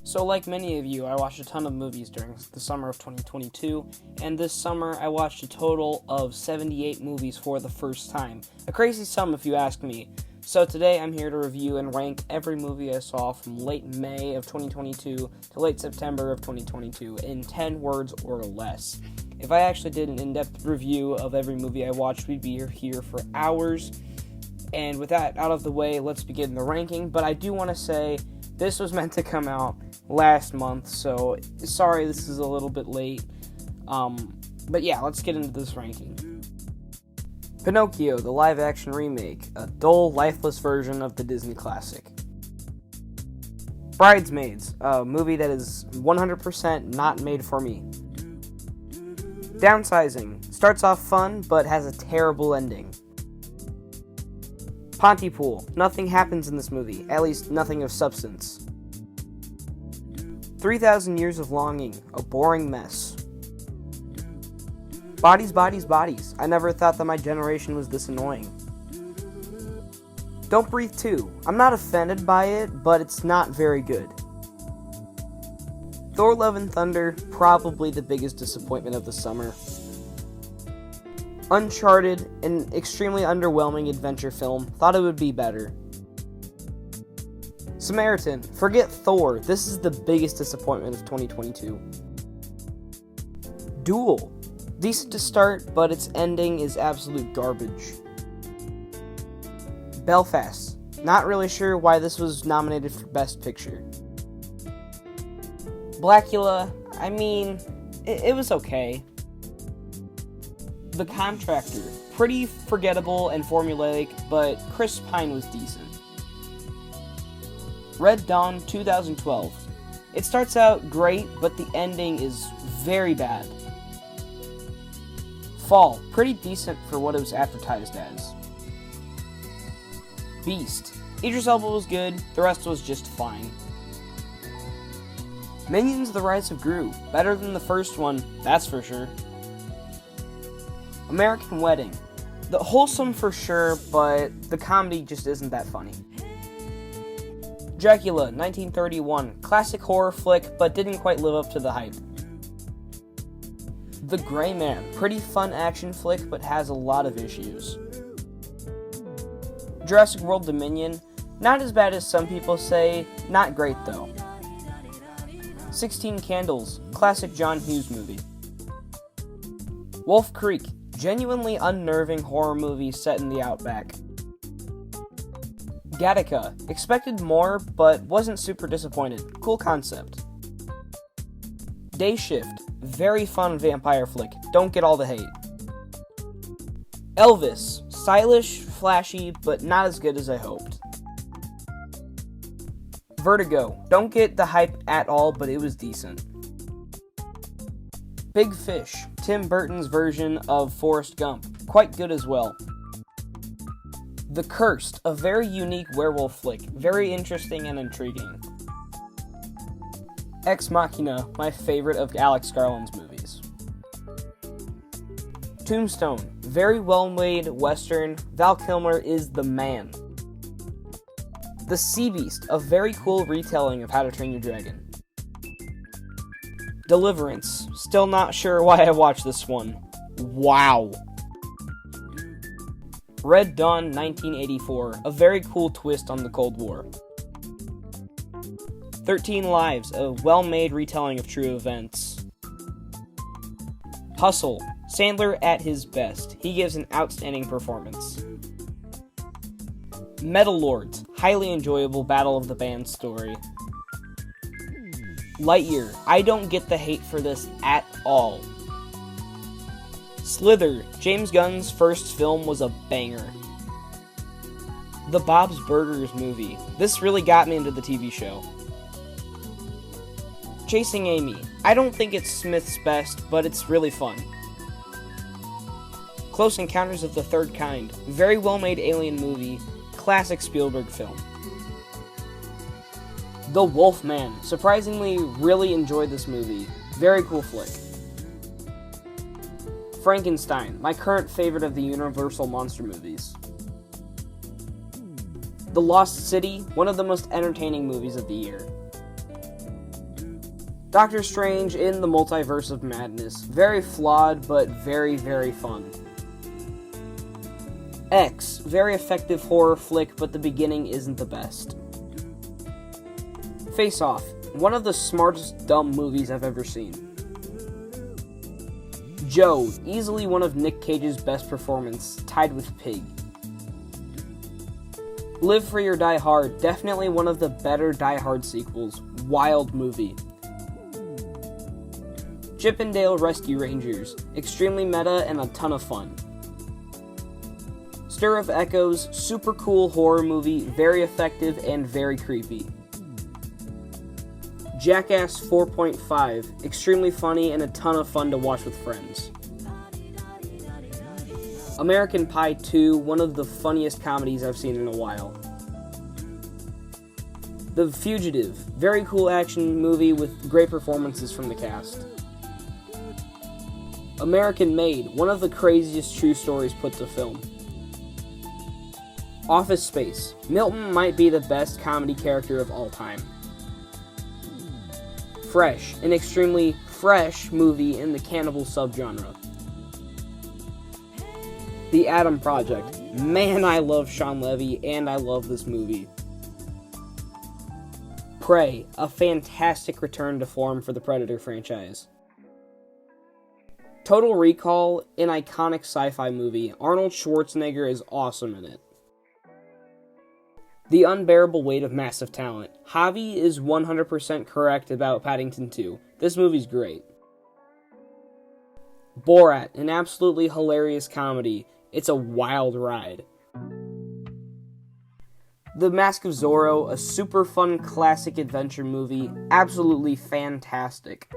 So like many of you, I watched a ton of movies during the summer of 2022, and this summer I watched a total of 78 movies for the first time. A crazy sum if you ask me. So today I'm here to review and rank every movie I saw from late May of 2022 to late September of 2022 in 10 words or less. If I actually did an in-depth review of every movie I watched, we'd be here for hours. And with that out of the way, let's begin the ranking. But I do want to say, this was meant to come out last month, so sorry this is a little bit late. But yeah, let's get into this ranking. Pinocchio, the live-action remake, a dull, lifeless version of the Disney classic. Bridesmaids, a movie that is 100% not made for me. Downsizing, starts off fun, but has a terrible ending. Pontypool, nothing happens in this movie, at least nothing of substance. 3,000 Years of Longing, a boring mess. Bodies, Bodies, Bodies, I never thought that my generation was this annoying. Don't Breathe 2, I'm not offended by it, but it's not very good. Thor Love and Thunder, probably the biggest disappointment of the summer. Uncharted, an extremely underwhelming adventure film, thought it would be better. Samaritan, forget Thor, this is the biggest disappointment of 2022. Duel, decent to start, but its ending is absolute garbage. Belfast, not really sure why this was nominated for Best Picture. Blackula, I mean, it was okay. The Contractor, pretty forgettable and formulaic, but Chris Pine was decent. Red Dawn 2012. It starts out great, but the ending is very bad. Fall, pretty decent for what it was advertised as. Beast, Idris Elba was good, the rest was just fine. Minions: The Rise of Gru, better than the first one, that's for sure. American Wedding, the wholesome for sure, but the comedy just isn't that funny. Dracula 1931, classic horror flick, but didn't quite live up to the hype. The Gray Man, pretty fun action flick, but has a lot of issues. Jurassic World Dominion, not as bad as some people say, not great though. 16 Candles, classic John Hughes movie. Wolf Creek, genuinely unnerving horror movie set in the Outback. Gattaca, expected more, but wasn't super disappointed. Cool concept. Day Shift, very fun vampire flick, don't get all the hate. Elvis, stylish, flashy, but not as good as I hoped. Vertigo, don't get the hype at all, but it was decent. Big Fish, Tim Burton's version of Forrest Gump, quite good as well. The Cursed, a very unique werewolf flick, very interesting and intriguing. Ex Machina, my favorite of Alex Garland's movies. Tombstone, very well-made western, Val Kilmer is the man. The Sea Beast, a very cool retelling of How to Train Your Dragon. Deliverance, still not sure why I watched this one. Wow. Red Dawn 1984, a very cool twist on the Cold War. 13 Lives, a well-made retelling of true events. Hustle, Sandler at his best. He gives an outstanding performance. Metal Lords, highly enjoyable Battle of the Bands story. Lightyear, I don't get the hate for this at all. Slither, James Gunn's first film was a banger. The Bob's Burgers movie, this really got me into the TV show. Chasing Amy, I don't think it's Smith's best, but it's really fun. Close Encounters of the Third Kind, very well made alien movie, classic Spielberg film. The Wolfman, surprisingly really enjoyed this movie, very cool flick. Frankenstein, my current favorite of the Universal monster movies. The Lost City, one of the most entertaining movies of the year. Doctor Strange in the Multiverse of Madness. Very flawed, but very, very fun. X. Very effective horror flick, but the beginning isn't the best. Face Off. One of the smartest dumb movies I've ever seen. Joe. Easily one of Nick Cage's best performances, tied with Pig. Live Free or Die Hard. Definitely one of the better Die Hard sequels. Wild movie. Chip 'n Dale Rescue Rangers. Extremely meta and a ton of fun. Stir of Echoes. Super cool horror movie. Very effective and very creepy. Jackass 4.5. Extremely funny and a ton of fun to watch with friends. American Pie 2. One of the funniest comedies I've seen in a while. The Fugitive. Very cool action movie with great performances from the cast. American Made. One of the craziest true stories put to film. Office Space. Milton might be the best comedy character of all time. Fresh. An extremely fresh movie in the cannibal subgenre. The Adam Project. Man, I love Sean Levy, and I love this movie. Prey. A fantastic return to form for the Predator franchise. Total Recall. An iconic sci-fi movie. Arnold Schwarzenegger is awesome in it. The Unbearable Weight of Massive Talent. Javi is 100% correct about Paddington 2. This movie's great. Borat, an absolutely hilarious comedy. It's a wild ride. The Mask of Zorro, a super fun classic adventure movie. Absolutely fantastic.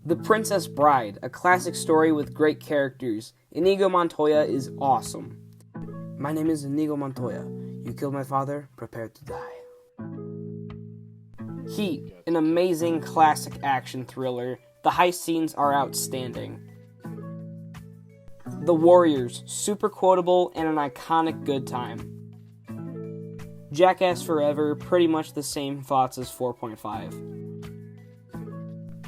The Princess Bride, a classic story with great characters. Inigo Montoya is awesome. My name is Inigo Montoya. You killed my father, prepare to die. Heat, an amazing classic action thriller. The heist scenes are outstanding. The Warriors, super quotable and an iconic good time. Jackass Forever, pretty much the same thoughts as 4.5.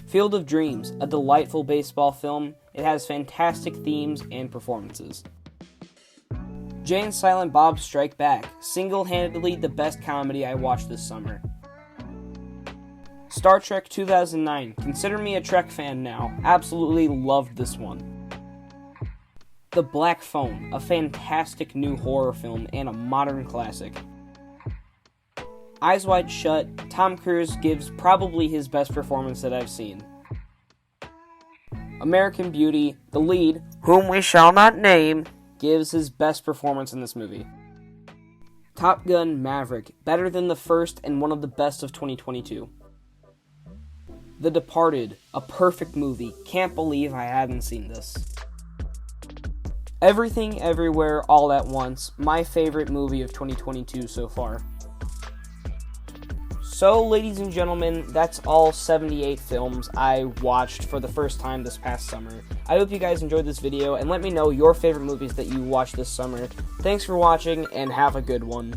Field of Dreams, a delightful baseball film. It has fantastic themes and performances. Jay and Silent Bob Strike Back, single-handedly the best comedy I watched this summer. Star Trek 2009, consider me a Trek fan now, absolutely loved this one. The Black Phone, a fantastic new horror film and a modern classic. Eyes Wide Shut, Tom Cruise gives probably his best performance that I've seen. American Beauty, the lead, whom we shall not name, gives his best performance in this movie. Top Gun Maverick, better than the first and one of the best of 2022. The Departed, a perfect movie. Can't believe I hadn't seen this. Everything Everywhere All at Once, my favorite movie of 2022 so far. So, ladies and gentlemen, that's all 78 films I watched for the first time this past summer. I hope you guys enjoyed this video, and let me know your favorite movies that you watched this summer. Thanks for watching, and have a good one.